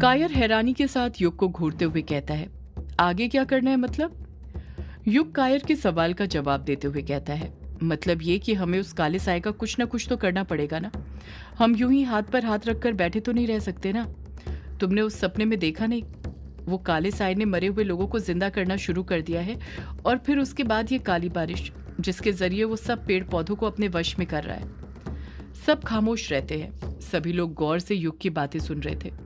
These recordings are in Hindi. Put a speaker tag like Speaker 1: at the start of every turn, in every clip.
Speaker 1: कायर हैरानी के साथ युग को घूरते हुए कहता है, आगे क्या करना है मतलब? युग कायर के सवाल का जवाब देते हुए कहता है, मतलब ये कि हमें उस काले साए का कुछ ना कुछ तो करना पड़ेगा ना। हम यूं ही हाथ पर हाथ रखकर बैठे तो नहीं रह सकते ना। तुमने उस सपने में देखा नहीं, वो काले साए ने मरे हुए लोगों को जिंदा करना शुरू कर दिया है, और फिर उसके बाद ये काली बारिश जिसके जरिए वो सब पेड़ पौधों को अपने वश में कर रहा है। सब खामोश रहते हैं। सभी लोग गौर से युग की बातें सुन रहे थे।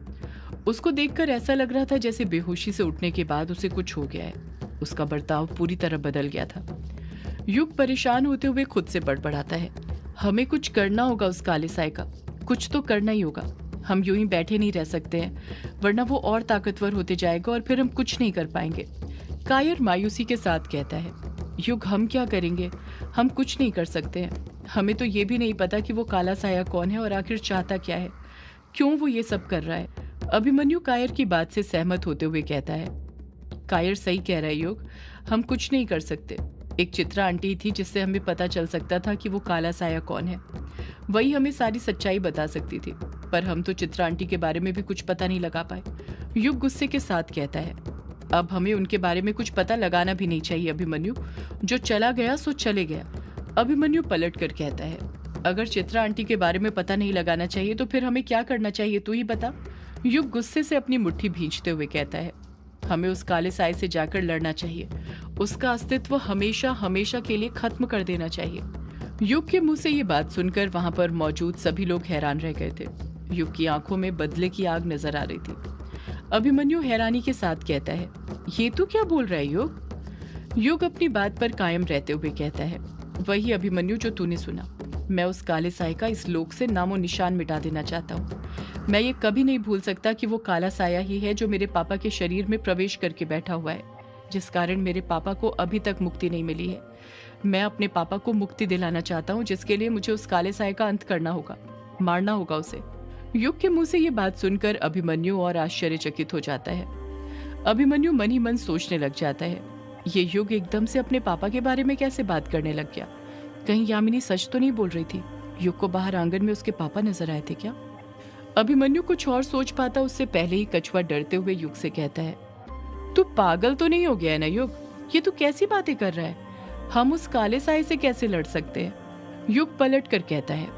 Speaker 1: उसको देखकर ऐसा लग रहा था जैसे बेहोशी से उठने के बाद उसे कुछ हो गया है। उसका बर्ताव पूरी तरह बदल गया था। युग परेशान होते हुए खुद से बड़बड़ाता है, हमें कुछ करना होगा उस काले साए का, कुछ तो करना ही होगा। हम यूं ही बैठे नहीं रह सकते हैं, वरना वो और ताकतवर होते जाएगा और फिर हम कुछ नहीं कर पाएंगे। कायर मायूसी के साथ कहता है, युग हम क्या करेंगे? हम कुछ नहीं कर सकते हैं। हमें तो ये भी नहीं पता कि वो काला साया कौन है और आखिर चाहता क्या है, क्यों वो ये सब कर रहा है। अभिमन्यु कायर की बात से सहमत होते हुए कहता है, कायर सही कह रहा है युग, हम कुछ नहीं कर सकते। एक चित्रा आंटी थी जिससे हमें पता चल सकता था कि वो काला साया कौन है। वही हमें सारी सच्चाई बता सकती थी, पर हम तो चित्रा आंटी के बारे में भी कुछ पता नहीं लगा पाए। युग गुस्से के साथ कहता है, अब हमें उनके बारे में कुछ पता लगाना भी नहीं चाहिए अभिमन्यु। जो चला गया सो चले गया। अभिमन्यु पलट कर कहता है, अगर चित्रा आंटी के बारे में पता नहीं लगाना चाहिए तो फिर हमें क्या करना चाहिए, तू ही बता। युग गुस्से से अपनी मुट्ठी भींचते हुए कहता है, हमें उस काले साए से जाकर लड़ना चाहिए। उसका अस्तित्व हमेशा हमेशा के लिए खत्म कर देना चाहिए। युग के मुंह से ये बात सुनकर वहां पर मौजूद सभी लोग हैरान रह गए थे। युग की आंखों में बदले की आग नजर आ रही थी। अभिमन्यु हैरानी के साथ कहता है, ये तू क्या बोल रहा है युग? युग अपनी बात पर कायम रहते हुए कहता है, वही अभिमन्यु जो तूने सुना। मैं उस काले साए का इस लोक से नामो निशान मिटा देना चाहता हूँ। मैं ये कभी नहीं भूल सकता कि वो काला साया ही है जो मेरे पापा के शरीर में प्रवेश करके बैठा हुआ है, जिस कारण मेरे पापा को अभी तक मुक्ति नहीं मिली है। मैं अपने पापा को मुक्ति दिलाना चाहता हूँ, जिसके लिए मुझे उस काले साए का अंत करना होगा, मारना होगा उसे। युग के मुंह से ये बात सुनकर अभिमन्यु और आश्चर्यचकित हो जाता है। अभिमन्यु मन ही मन सोचने लग जाता है, ये युग एकदम से अपने पापा के बारे में कैसे बात करने लग गया? कहीं यामिनी सच तो नहीं बोल रही थी? युग को बाहर आंगन में उसके पापा नजर आए थे क्या? अभिमन्यु कुछ और सोच पाता उससे पहले ही कछुआ डरते हुए युग से कहता है, तू पागल तो नहीं हो गया है ना युग? ये तू कैसी बातें कर रहा है? हम उस काले साए से कैसे लड़ सकते हैं? युग पलट कर कहता है,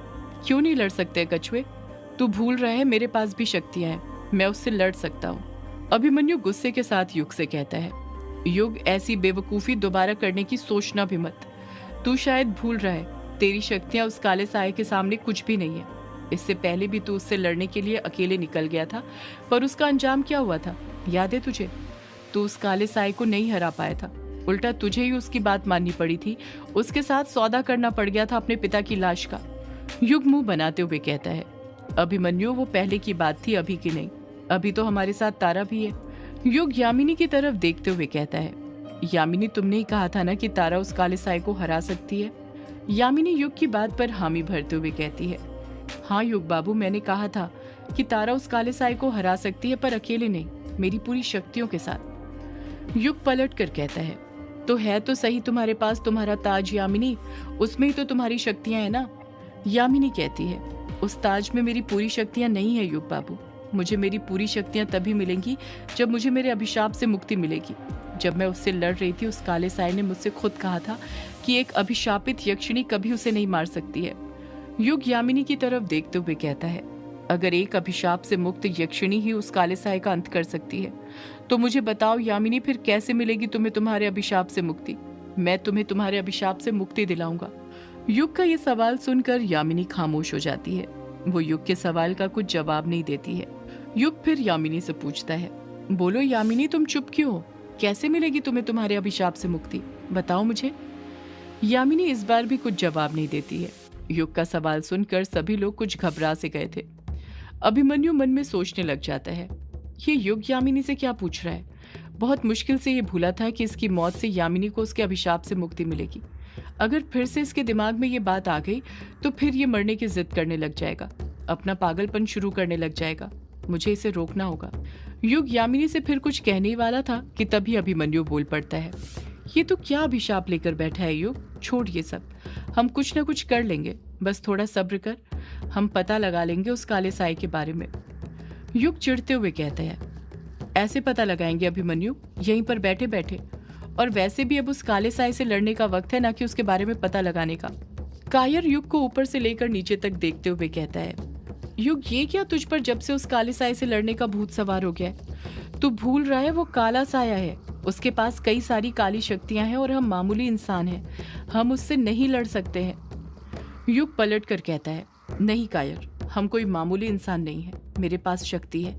Speaker 1: क्यों नहीं लड़ सकते कछुए? तू भूल रहा है मेरे पास भी शक्तियां हैं, मैं उससे लड़ सकता हूँ। अभिमन्यु गुस्से के साथ युग से कहता है, युग ऐसी बेवकूफी दोबारा करने की सोचना भी मत। तू शायद भूल रहा है, तेरी शक्तियां उस काले साए के सामने कुछ भी नहीं है। इससे पहले भी तू उससे लड़ने के लिए अकेले निकल गया था, पर उसका अंजाम क्या हुआ था याद है तुझे? तू उस काले साए को नहीं हरा पाया था, उल्टा तुझे ही उसकी बात माननी पड़ी थी। उसके साथ सौदा करना पड़ गया था अपने पिता की लाश का। युग मुंह बनाते हुए कहता है, अभिमन्यु वो पहले की बात थी, अभी की नहीं। अभी तो हमारे साथ तारा भी है। युग यामिनी की तरफ देखते हुए कहता है, यामिनी तुमने ही कहा था ना कि तारा उस काले साए को हरा सकती है। यामिनी युग की बात पर हामी भरते हुए कहती है, हाँ युग बाबू, मैंने कहा था कि तारा उस काले साए को हरा सकती है, पर अकेले नहीं, मेरी पूरी शक्तियों के साथ। युग पलट कर कहता है, तो है तो सही तुम्हारे पास तुम्हारा ताज यामिनी, उसमें ही तो तुम्हारी शक्तियां हैं ना। यामिनी कहती है, उस ताज में मेरी पूरी शक्तियां नहीं है युग बाबू। मुझे मेरी पूरी शक्तियां तभी मिलेंगी जब मुझे मेरे अभिशाप से मुक्ति मिलेगी। जब मैं उससे लड़ रही थी, उस काले साए ने मुझसे खुद कहा था कि एक अभिशापित यक्षिणी कभी उसे नहीं मार सकती है। युग यामिनी की तरफ देखते हुए कहता है, अगर एक अभिशाप से मुक्त यक्षिणी ही उस काले साए का अंत कर सकती है, तो मुझे बताओ यामिनी, फिर कैसे मिलेगी तुम्हें तुम्हारे अभिशाप से मुक्ति? मैं तुम्हें तुम्हारे अभिशाप से मुक्ति दिलाऊंगा। युग का ये सवाल सुनकर यामिनी खामोश हो जाती है। वो युग के सवाल का कुछ जवाब नहीं देती है। युग फिर यामिनी से पूछता है, बोलो यामिनी, तुम चुप क्यों हो? कैसे मिलेगी तुम्हें तुम्हारे अभिशाप से मुक्ति? बताओ मुझे। यामिनी इस बार भी कुछ जवाब नहीं देती है। युग का सवाल सुनकर सभी लोग कुछ घबरा से गए थे। अभिमन्यु मन में सोचने लग जाता है, ये युग यामिनी से क्या पूछ रहा है? बहुत मुश्किल से ये भूला था कि इसकी मौत से यामिनी को उसके अभिशाप से मुक्ति मिलेगी। अगर फिर से इसके दिमाग में ये बात आ गई तो फिर ये मरने की जिद करने लग जाएगा, अपना पागलपन शुरू करने लग जाएगा। मुझे इसे रोकना होगा। युग यामिनी से फिर कुछ कहने ही वाला था कि तभी अभिमन्यु बोल पड़ता है, ये तो क्या अभिशाप लेकर बैठा है युग? छोड़ ये सब, हम कुछ न कुछ कर लेंगे, बस थोड़ा सब्र कर, हम पता लगा लेंगे उस काले साए के बारे में। युग चिढ़ते हुए कहते हैं, ऐसे पता लगाएंगे अभिमन्यु, यहीं पर बैठे बैठे। और वैसे भी अब उस काले साए से लड़ने का वक्त है, ना कि उसके बारे में पता लगाने का। कायर युग को ऊपर से लेकर नीचे तक देखते हुए कहता है, युग ये क्या तुझ पर जब से उस काले साए से लड़ने का भूत सवार हो गया है? तू भूल रहा है वो काला साया है, उसके पास कई सारी काली शक्तियां हैं और हम मामूली इंसान हैं, हम उससे नहीं लड़ सकते हैं। युग पलट कर कहता है, नहीं कायर, हम कोई मामूली इंसान नहीं है, मेरे पास शक्ति है,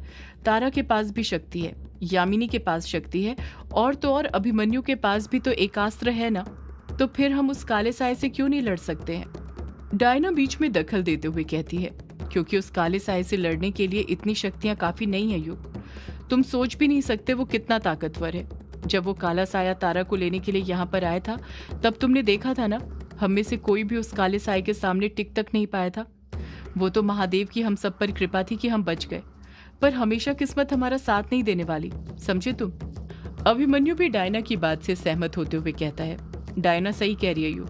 Speaker 1: तारा के पास भी शक्ति है, यामिनी के पास शक्ति है, और तो और अभिमन्यु के पास भी तो एकास्त्र है ना, तो फिर हम उस काले साए से क्यों नहीं लड़ सकते हैं? डायना बीच में दखल देते हुए कहती है, क्योंकि उस काले साए से लड़ने के लिए इतनी शक्तियां काफी नहीं है युग, तुम सोच भी नहीं सकते वो कितना ताकतवर है। जब वो काला साया तारा को लेने के लिए यहाँ पर आया था, तब तुमने देखा था ना, हम में से कोई भी उस काले साए के सामने टिक तक नहीं पाया था। वो तो महादेव की हम सब पर कृपा थी कि हम बच गए, पर हमेशा किस्मत हमारा साथ नहीं देने वाली, समझे तुम? अभिमन्यु भी डायना की बात से सहमत होते हुए कहता है, डायना सही कह रही है यू,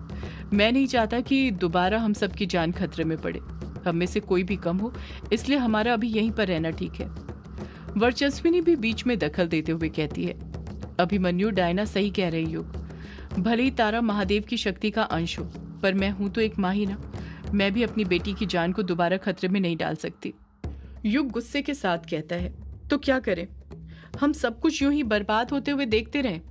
Speaker 1: मैं नहीं चाहता कि दोबारा हम सबकी जान खतरे में पड़े, हम में से कोई भी कम हो, इसलिए हमारा अभी यहीं पर रहना ठीक है। वर्चस्विनी भी बीच में दखल देते हुए कहती है, अभिमन्यु डायना सही कह रही युग, भले ही तारा महादेव की शक्ति का अंश हो, पर मैं हूं तो एक माँ ही ना, मैं भी अपनी बेटी की जान को दोबारा खतरे में नहीं डाल सकती। युग गुस्से के साथ कहता है, तो क्या करें, हम सब कुछ यूं ही बर्बाद होते हुए देखते रहें?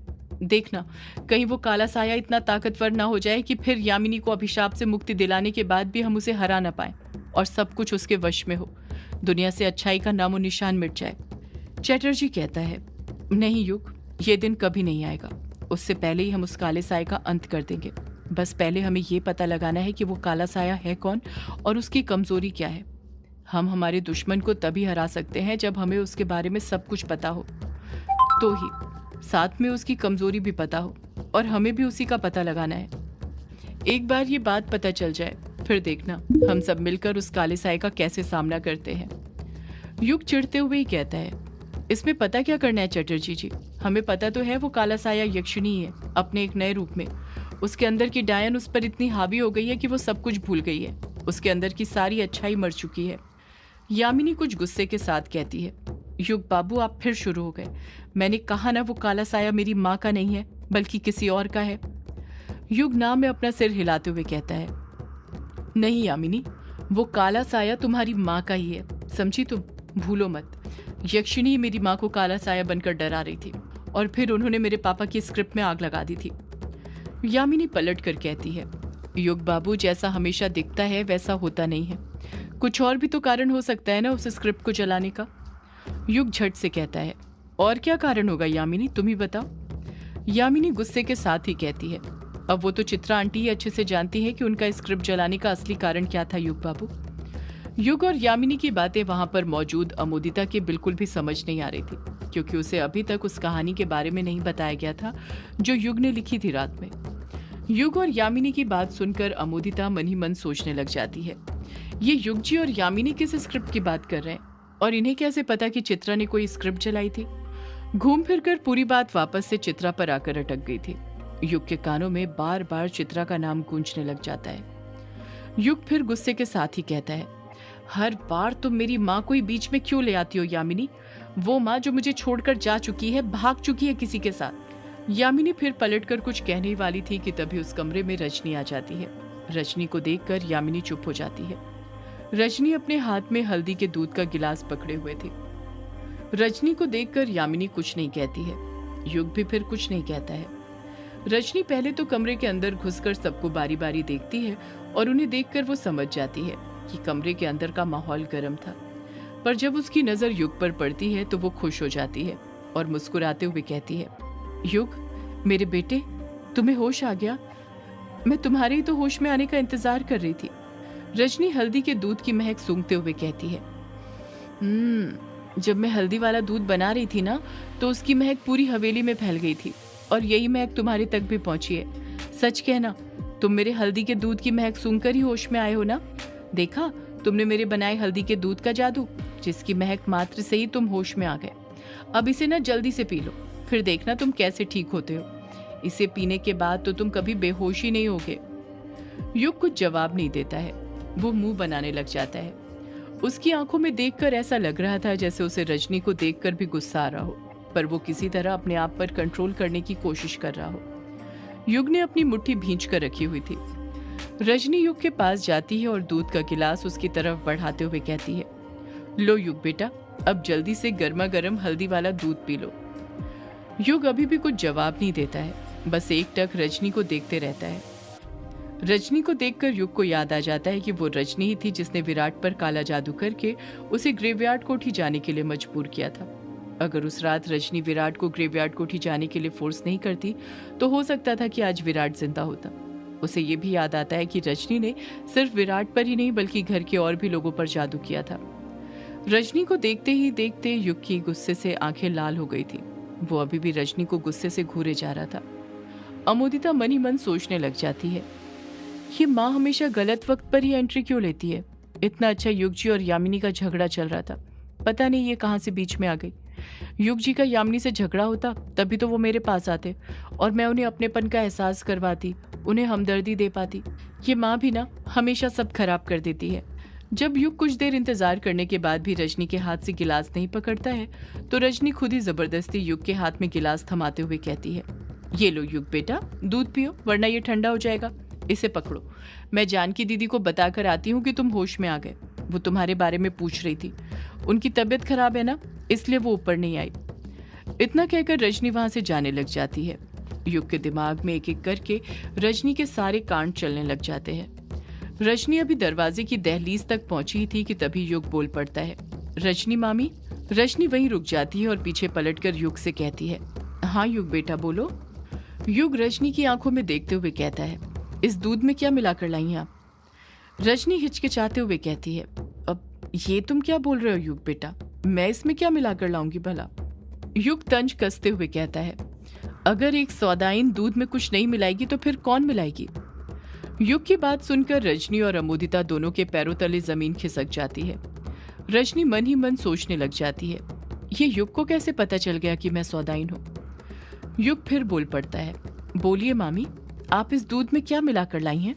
Speaker 1: देखना, कहीं वो काला साया इतना ताकतवर ना हो जाए कि फिर यामिनी को अभिशाप से मुक्ति दिलाने के बाद भी हम उसे हरा ना पाए और सब कुछ उसके वश में हो, दुनिया से अच्छाई का नामो निशान मिट जाए। चैटर्जी कहता है, नहीं युग, ये दिन कभी नहीं आएगा, उससे पहले ही हम उस काले साए का अंत कर देंगे। बस पहले हमें ये पता लगाना है कि वो काला साया है कौन और उसकी कमजोरी क्या है। हम हमारे दुश्मन को तभी हरा सकते हैं जब हमें उसके बारे में सब कुछ पता हो, तो ही साथ में उसकी कमजोरी भी पता हो, और हमें भी उसी का पता लगाना है। एक बार ये बात पता चल जाए, फिर देखना हम सब मिलकर उस काले साए का कैसे सामना करते हैं। युग चिढ़ते हुए ही कहता है, इसमें पता क्या करना है चटर्जी जी, हमें पता तो है वो काला साया यक्षिणी है अपने एक नए रूप में, उसके अंदर की डायन उस पर इतनी हावी हो गई है कि वो सब कुछ भूल गई है, उसके अंदर की सारी अच्छाई मर चुकी है। यामिनी कुछ गुस्से के साथ कहती है, युग बाबू आप फिर शुरू हो गए, मैंने कहा ना वो काला साया मेरी माँ का नहीं है बल्कि किसी और का है। युग नाम में अपना सिर हिलाते हुए कहता है, नहीं यामिनी, वो काला साया तुम्हारी माँ का ही है, समझी तुम, भूलो मत। यक्षिणी मेरी माँ को काला साया बनकर डरा रही थी और फिर उन्होंने मेरे पापा की स्क्रिप्ट में आग लगा दी थी। यामिनी पलट कर कहती है, युग बाबू जैसा हमेशा दिखता है वैसा होता नहीं है, कुछ और भी तो कारण हो सकता है ना उस स्क्रिप्ट को जलाने का। युग झट से कहता है, और क्या कारण होगा यामिनी, तुम ही बताओ। यामिनी गुस्से के साथ ही कहती है, अब वो तो चित्रा आंटी ही अच्छे से जानती है कि उनका स्क्रिप्ट जलाने का असली कारण क्या था युग बाबू। युग और यामिनी की बातें वहां पर मौजूद अमोदिता के बिल्कुल भी समझ नहीं आ रही थी, क्योंकि उसे अभी तक उस कहानी के बारे में नहीं बताया गया था जो युग ने लिखी थी रात में। युग और यामिनी की बात सुनकर अमोदिता मन ही मन सोचने लग जाती है, ये युग जी और यामिनी किस स्क्रिप्ट की बात कर रहे हैं, और इन्हें कैसे पता कि चित्रा ने कोई स्क्रिप्ट जलाई थी। घूम फिरकर पूरी बात वापस से चित्रा पर आकर अटक गई थी। युग के कानों में बार बार चित्रा का नाम गूंजने लग जाता है। युग फिर गुस्से के साथ ही कहता है, हर बार तुम मेरी माँ को ही बीच में क्यों ले आती हो यामिनी, वो माँ जो मुझे छोड़कर जा चुकी है, भाग चुकी है किसी के साथ। यामिनी फिर पलटकर कुछ कहने वाली थी कि तभी उस कमरे में रजनी आ जाती है। रजनी को देखकर यामिनी चुप हो जाती है। रजनी अपने हाथ में हल्दी के दूध का गिलास पकड़े हुए थी। रजनी को देखकर यामिनी कुछ नहीं कहती है, युग भी फिर कुछ नहीं कहता है। रजनी पहले तो कमरे के अंदर घुसकर सबको बारी बारी देखती है और उन्हें देखकर वो समझ जाती है कि कमरे के अंदर का माहौल गर्म था, पर जब उसकी नजर युग पर पड़ती है तो वो खुश हो जाती है और मुस्कुराते हुए कहती है, युग मेरे बेटे, तुम्हें होश आ गया, मैं तुम्हारे ही तो होश में आने का इंतजार कर रही थी। रजनी हल्दी के दूध की महक सूंघते हुए कहती है, जब मैं हल्दी वाला दूध बना रही थी ना, तो उसकी महक पूरी हवेली में फैल गई थी और यही महक तुम्हारे तक भी पहुंची है। सच कहना, तुम मेरे हल्दी के दूध की महक सूंघकर ही होश में आए हो ना? देखा तुमने मेरे बनाए हल्दी के दूध का जादू, जिसकी महक मात्र से ही तुम होश में आ गए। अब इसे ना जल्दी से पी लो, फिर देखना तुम कैसे ठीक होते हो। इसे पीने के बाद तो तुम कभी बेहोश ही नहीं होगे। युग कुछ जवाब नहीं देता है, वो मुंह बनाने लग जाता है। उसकी आंखों में देखकर ऐसा लग रहा था जैसे उसे रजनी को देखकर भी गुस्सा आ रहा हो, पर वो किसी तरह अपने आप पर कंट्रोल करने की कोशिश कर रहा हो। युग ने अपनी मुट्ठी भींच कर रखी हुई थी। रजनी युग के पास जाती है और दूध का गिलास उसकी तरफ बढ़ाते हुए कहती है, लो युग बेटा, अब जल्दी से गर्मा गर्म हल्दी वाला दूध पी लो। युग अभी भी कुछ जवाब नहीं देता है, बस एक टक रजनी को देखते रहता है। रजनी को देखकर युग को याद आ जाता है कि वो रजनी ही थी जिसने विराट पर काला जादू करके उसे ग्रेवयार्ड कोठी जाने के लिए मजबूर किया था। अगर उस रात रजनी विराट को ग्रेवयार्ड कोठी जाने के लिए फोर्स नहीं करती तो हो सकता था कि आज विराट जिंदा होता। उसे ये भी याद आता है कि रजनी ने सिर्फ विराट पर ही नहीं बल्कि घर के और भी लोगों पर जादू किया था। रजनी को देखते ही देखते युग की गुस्से से आंखें लाल हो गई थी। वो अभी भी रजनी को गुस्से से घूरे जा रहा था। अमोदिता मन ही मन सोचने लग जाती है, ये माँ हमेशा गलत वक्त पर ही एंट्री क्यों लेती है। इतना अच्छा युग जी और यामिनी का झगड़ा चल रहा था, पता नहीं ये कहाँ से बीच में आ गई। युग जी का यामिनी से झगड़ा होता तभी तो वो मेरे पास आते और मैं उन्हें अपनेपन का एहसास करवाती, उन्हें हमदर्दी दे पाती। ये माँ भी ना हमेशा सब खराब कर देती है। जब युग कुछ देर इंतजार करने के बाद भी रजनी के हाथ से गिलास नहीं पकड़ता है तो रजनी खुद ही जबरदस्ती युग के हाथ में गिलास थमाते हुए कहती है, ये लो युग बेटा, दूध पियो वरना ये ठंडा हो जाएगा। इसे पकड़ो, मैं जानकी दीदी को बताकर आती हूँ कि तुम होश में आ गए। वो तुम्हारे बारे में पूछ रही थी, उनकी तबीयत खराब है ना, इसलिए वो ऊपर नहीं आई। इतना कहकर रजनी वहां से जाने लग जाती है। युग के दिमाग में एक एक करके रजनी के सारे कांड चलने लग जाते हैं। रजनी अभी दरवाजे की दहलीज तक पहुंची थी कि तभी युग बोल पड़ता है, रजनी मामी। रजनी वहीं रुक जाती है और पीछे पलटकर युग से कहती है, हाँ युग बेटा बोलो। युग रजनी की आंखों में देखते हुए कहता है, इस दूध में क्या मिलाकर लाई हैं आप। रजनी हिचकिचाते हुए कहती है, अब ये तुम क्या बोल रहे हो युग बेटा, मैं इसमें क्या मिलाकर लाऊंगी भला। युग तंज कसते हुए कहता है, अगर एक सौदाइन दूध में कुछ नहीं मिलाएगी तो फिर कौन मिलाएगी। युग की बात सुनकर रजनी और अमोदिता दोनों के पैरों तले जमीन खिसक जाती है। रजनी मन ही मन सोचने लग जाती है, ये युग को कैसे पता चल गया कि मैं सौदाइन हूँ। युग फिर बोल पड़ता है, बोलिए मामी, आप इस दूध में क्या मिलाकर लाई हैं।